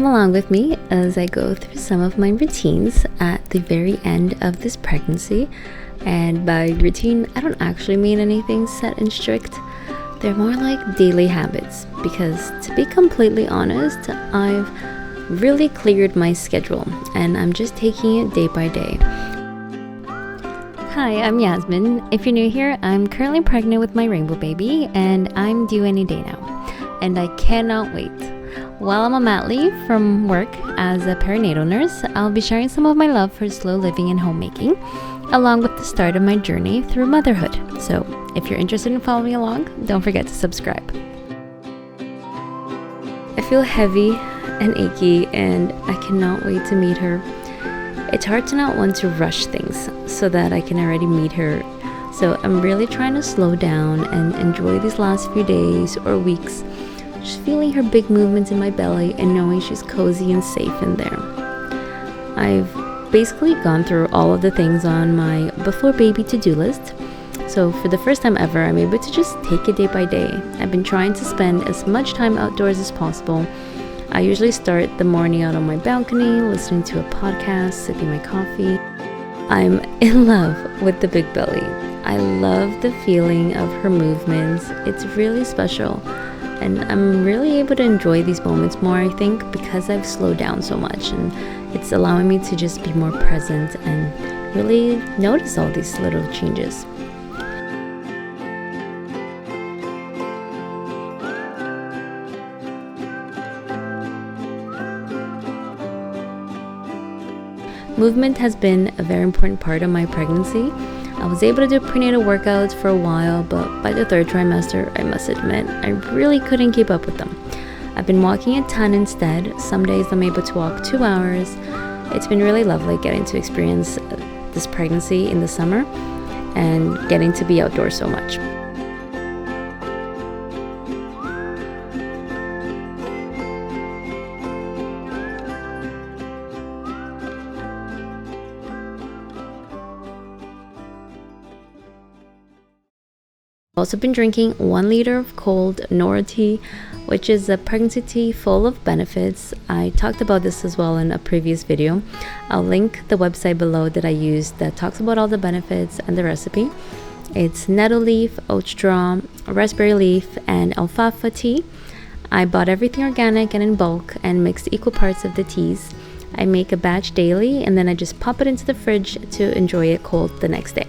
Come along with me as I go through some of my routines at the very end of this pregnancy. And by routine, I don't actually mean anything set and strict. They're more like daily habits because, to be completely honest, I've really cleared my schedule and I'm just taking it day by day. Hi, I'm Yasmin. If you're new here, I'm currently pregnant with my rainbow baby and I'm due any day now. And I cannot wait. While I'm on mat leave from work as a perinatal nurse, I'll be sharing some of my love for slow living and homemaking, along with the start of my journey through motherhood. So if you're interested in following along, don't forget to subscribe. I feel heavy and achy and I cannot wait to meet her. It's hard to not want to rush things so that I can already meet her. So I'm really trying to slow down and enjoy these last few days or weeks, just feeling her big movements in my belly and knowing she's cozy and safe in there. I've basically gone through all of the things on my before baby to-do list. So for the first time ever, I'm able to just take it day by day. I've been trying to spend as much time outdoors as possible. I usually start the morning out on my balcony, listening to a podcast, sipping my coffee. I'm in love with the big belly. I love the feeling of her movements. It's really special. And I'm really able to enjoy these moments more, I think, because I've slowed down so much. And it's allowing me to just be more present and really notice all these little changes. Movement has been a very important part of my pregnancy. I was able to do prenatal workouts for a while, but by the third trimester, I must admit, I really couldn't keep up with them. I've been walking a ton instead. Some days I'm able to walk 2 hours. It's been really lovely getting to experience this pregnancy in the summer and getting to be outdoors so much. I've also been drinking 1 liter of cold NORA tea, which is a pregnancy tea full of benefits. I talked about this as well in a previous video. I'll link the website below that I used that talks about all the benefits and the recipe. It's nettle leaf, oat straw, raspberry leaf, and alfalfa tea. I bought everything organic and in bulk and mixed equal parts of the teas. I make a batch daily and then I just pop it into the fridge to enjoy it cold the next day.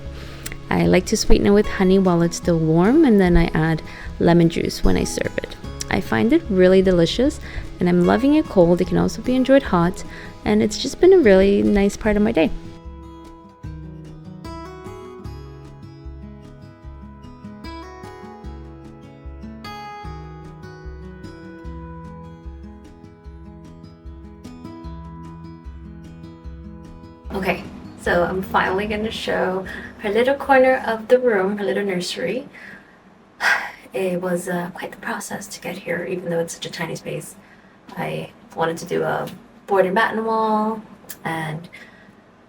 I like to sweeten it with honey while it's still warm, and then I add lemon juice when I serve it. I find it really delicious and I'm loving it cold. It can also be enjoyed hot, and it's just been a really nice part of my day. Okay, so I'm finally going to show her little corner of the room, her little nursery. It was quite the process to get here, even though it's such a tiny space. I wanted to do a board and batten wall and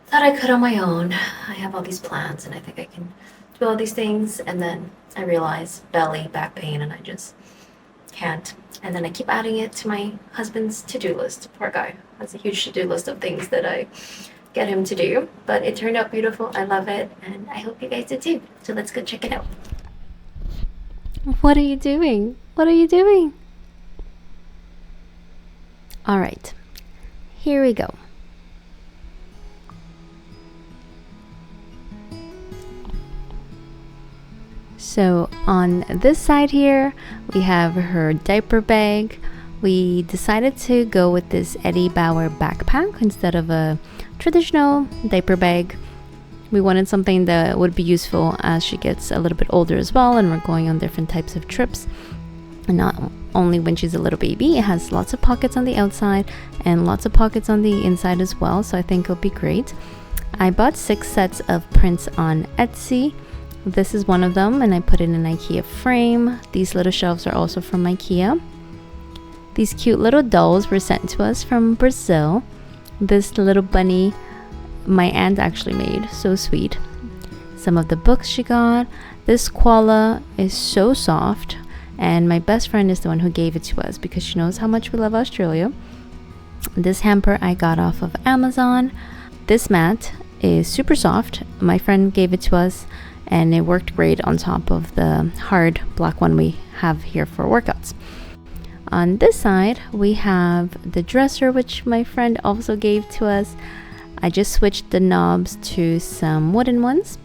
thought I could on my own. I have all these plans and I think I can do all these things, and then I realized belly, back pain, and I just can't. And then I keep adding it to my husband's to-do list. Poor guy has a huge to-do list of things that I get him to do, but it turned out beautiful. I love it, and I hope you guys did too. So let's go check it out. What are you doing? What are you doing? All right, here we go. So on this side here, we have her diaper bag. We decided to go with this Eddie Bauer backpack instead of a traditional diaper bag. We wanted something that would be useful as she gets a little bit older as well, and we're going on different types of trips. And not only when she's a little baby, it has lots of pockets on the outside and lots of pockets on the inside as well, so I think it'll be great. I bought 6 sets of prints on Etsy. This is one of them, and I put it in an Ikea frame. These little shelves are also from Ikea. These cute little dolls were sent to us from Brazil. This little bunny my aunt actually made, so sweet. Some of the books she got. This koala is so soft, and my best friend is the one who gave it to us because she knows how much we love Australia. This hamper I got off of Amazon. This mat is super soft. My friend gave it to us and it worked great on top of the hard black one we have here for workouts. On this side, we have the dresser, which my friend also gave to us. I just switched the knobs to some wooden ones.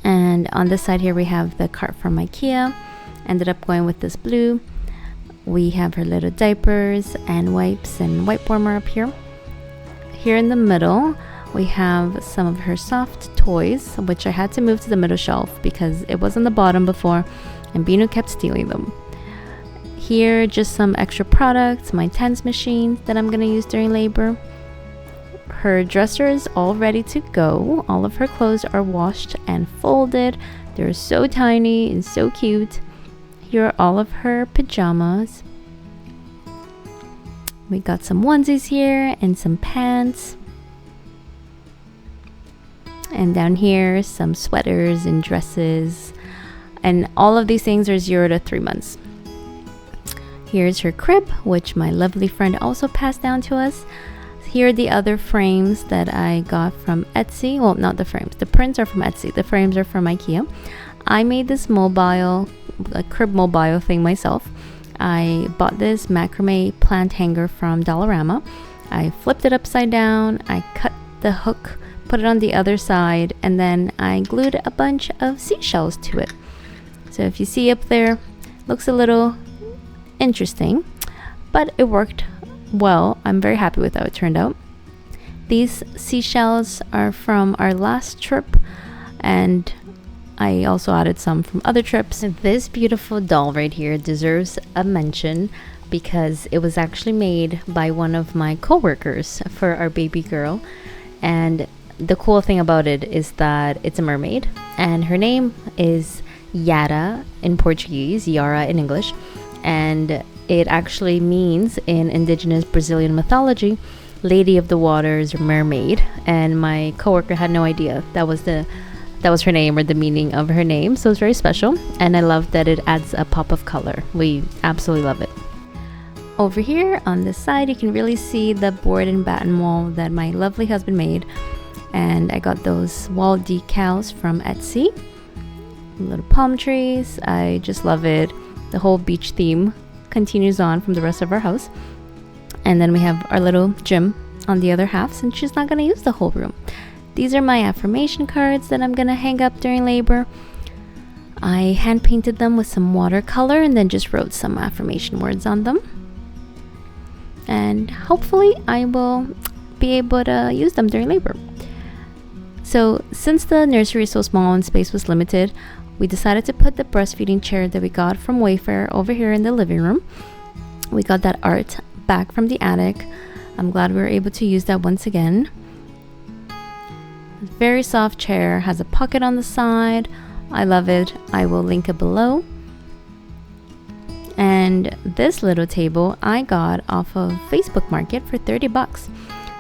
And on this side here, we have the cart from Ikea. Ended up going with this blue. We have her little diapers and wipes and wipe warmer up here. Here in the middle, we have some of her soft toys, which I had to move to the middle shelf because it was on the bottom before and Binu kept stealing them. Here, just some extra products, my TENS machine that I'm gonna use during labor. Her dresser is all ready to go. All of her clothes are washed and folded. They're so tiny and so cute. Here are all of her pajamas. We got some onesies here and some pants. And down here, some sweaters and dresses. And all of these things are 0 to 3 months. Here's her crib, which my lovely friend also passed down to us. Here are the other frames that I got from Etsy. Well, not the frames. The prints are from Etsy. The frames are from Ikea. I made this mobile, a crib mobile thing myself. I bought this macrame plant hanger from Dollarama. I flipped it upside down. I cut the hook, put it on the other side, and then I glued a bunch of seashells to it. So if you see up there, looks a little interesting, but it worked well. I'm very happy with how it turned out. These seashells are from our last trip, and I also added some from other trips. This beautiful doll right here deserves a mention because it was actually made by one of my co-workers for our baby girl. And the cool thing about it is that it's a mermaid, and her name is Yara in Portuguese, Yara in English, and it actually means in indigenous Brazilian mythology, Lady of the Waters or mermaid. And my coworker had no idea that was her name or the meaning of her name, so it's very special, and I love that it adds a pop of color. We absolutely love it. Over here on this side, you can really see the board and batten wall that my lovely husband made, and I got those wall decals from Etsy. Little palm trees, I just love it. The whole beach theme continues on from the rest of our house. And then we have our little gym on the other half, since she's not going to use the whole room. These are my affirmation cards that I'm going to hang up during labor. I hand painted them with some watercolor and then just wrote some affirmation words on them. And hopefully I will be able to use them during labor. So since the nursery is so small and space was limited, we decided to put the breastfeeding chair that we got from Wayfair over here in the living room. We got that art back from the attic. I'm glad we were able to use that once again. Very soft chair, has a pocket on the side. I love it. I will link it below. And this little table I got off of Facebook Market for 30 bucks.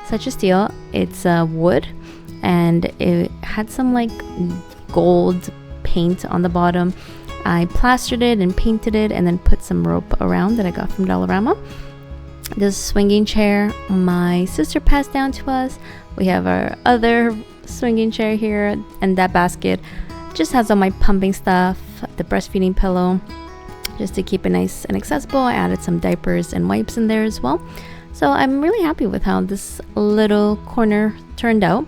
Such a steal. It's wood, and it had some like gold paint on the bottom. I plastered it and painted it and then put some rope around that I got from Dollarama. This swinging chair my sister passed down to us. We have our other swinging chair here, and that basket just has all my pumping stuff, the breastfeeding pillow, just to keep it nice and accessible. I added some diapers and wipes in there as well. So I'm really happy with how this little corner turned out.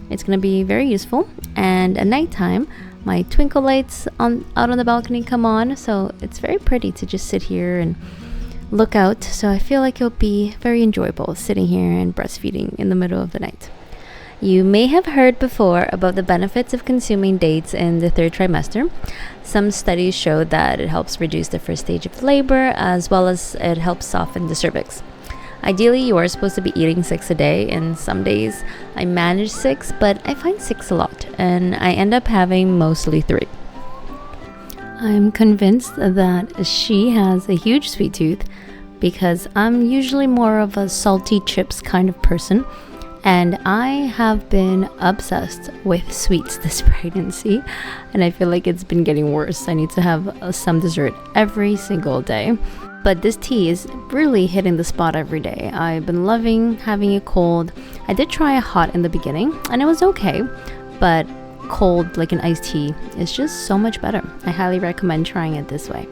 It's going to be very useful. And at nighttime, my twinkle lights out on the balcony come on, so it's very pretty to just sit here and look out. So I feel like it'll be very enjoyable sitting here and breastfeeding in the middle of the night. You may have heard before about the benefits of consuming dates in the 3rd trimester. Some studies show that it helps reduce the first stage of labor, as well as it helps soften the cervix. Ideally, you are supposed to be eating 6 a day, and some days I manage 6, but I find 6 a lot, and I end up having mostly 3. I'm convinced that she has a huge sweet tooth because I'm usually more of a salty chips kind of person, and I have been obsessed with sweets this pregnancy, and I feel like it's been getting worse. I need to have some dessert every single day. But this tea is really hitting the spot every day. I've been loving having it cold. I did try it hot in the beginning and it was okay, but cold like an iced tea is just so much better. I highly recommend trying it this way.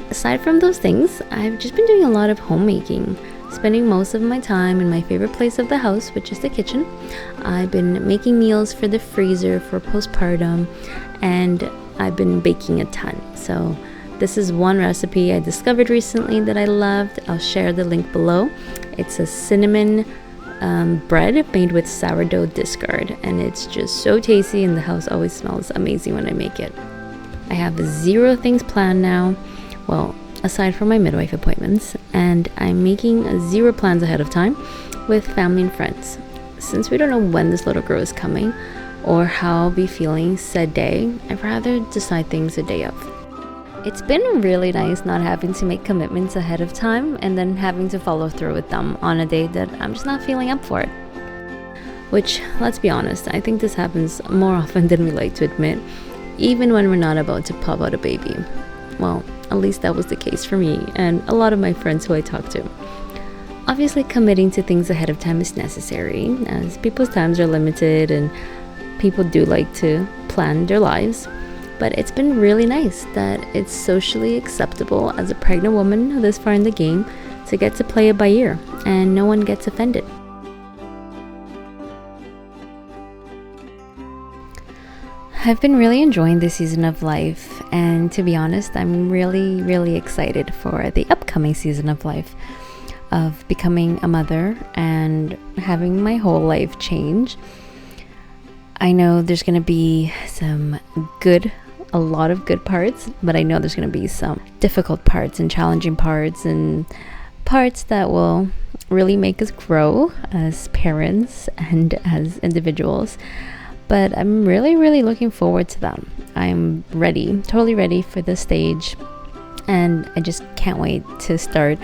Aside from those things, I've just been doing a lot of homemaking, spending most of my time in my favorite place of the house, which is the kitchen. I've been making meals for the freezer for postpartum, and I've been baking a ton. So this is one recipe I discovered recently that I loved. I'll share the link below. It's a cinnamon bread made with sourdough discard, and it's just so tasty, and the house always smells amazing when I make it. I have 0 things planned now. Well, aside from my midwife appointments, and I'm making 0 plans ahead of time with family and friends. Since we don't know when this little girl is coming or how I'll be feeling said day, I'd rather decide things a day of. It's been really nice not having to make commitments ahead of time and then having to follow through with them on a day that I'm just not feeling up for it. Which, let's be honest, I think this happens more often than we like to admit, even when we're not about to pop out a baby. Well, at least that was the case for me and a lot of my friends who I talk to. Obviously, committing to things ahead of time is necessary, as people's times are limited and people do like to plan their lives. But it's been really nice that it's socially acceptable as a pregnant woman this far in the game to get to play it by ear and no one gets offended. I've been really enjoying this season of life, and to be honest, I'm really excited for the upcoming season of life of becoming a mother and having my whole life change. I know there's going to be a lot of good parts, but I know there's going to be some difficult parts and challenging parts and parts that will really make us grow as parents and as individuals. But I'm really looking forward to them. I'm ready, totally ready for this stage, and I just can't wait to start.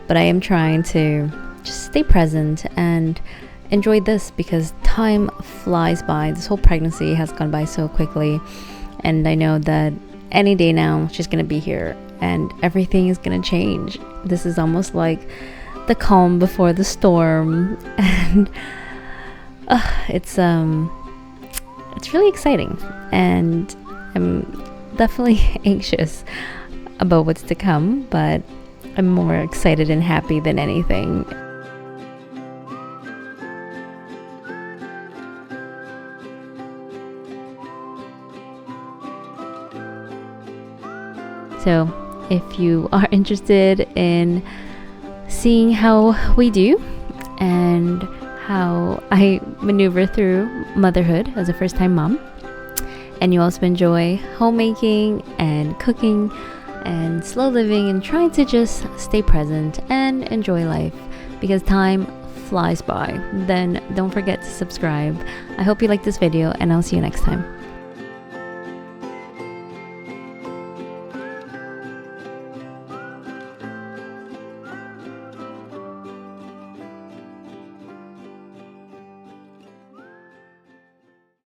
But I am trying to just stay present and enjoy this because time flies by. This whole pregnancy has gone by so quickly, and I know that any day now she's gonna be here and everything is gonna change. This is almost like the calm before the storm, and it's really exciting, and I'm definitely anxious about what's to come, but I'm more excited and happy than anything. So if you are interested in seeing how we do and how I maneuver through motherhood as a first-time mom, and you also enjoy homemaking and cooking and slow living and trying to just stay present and enjoy life because time flies by, then don't forget to subscribe. I hope you like this video, and I'll see you next time.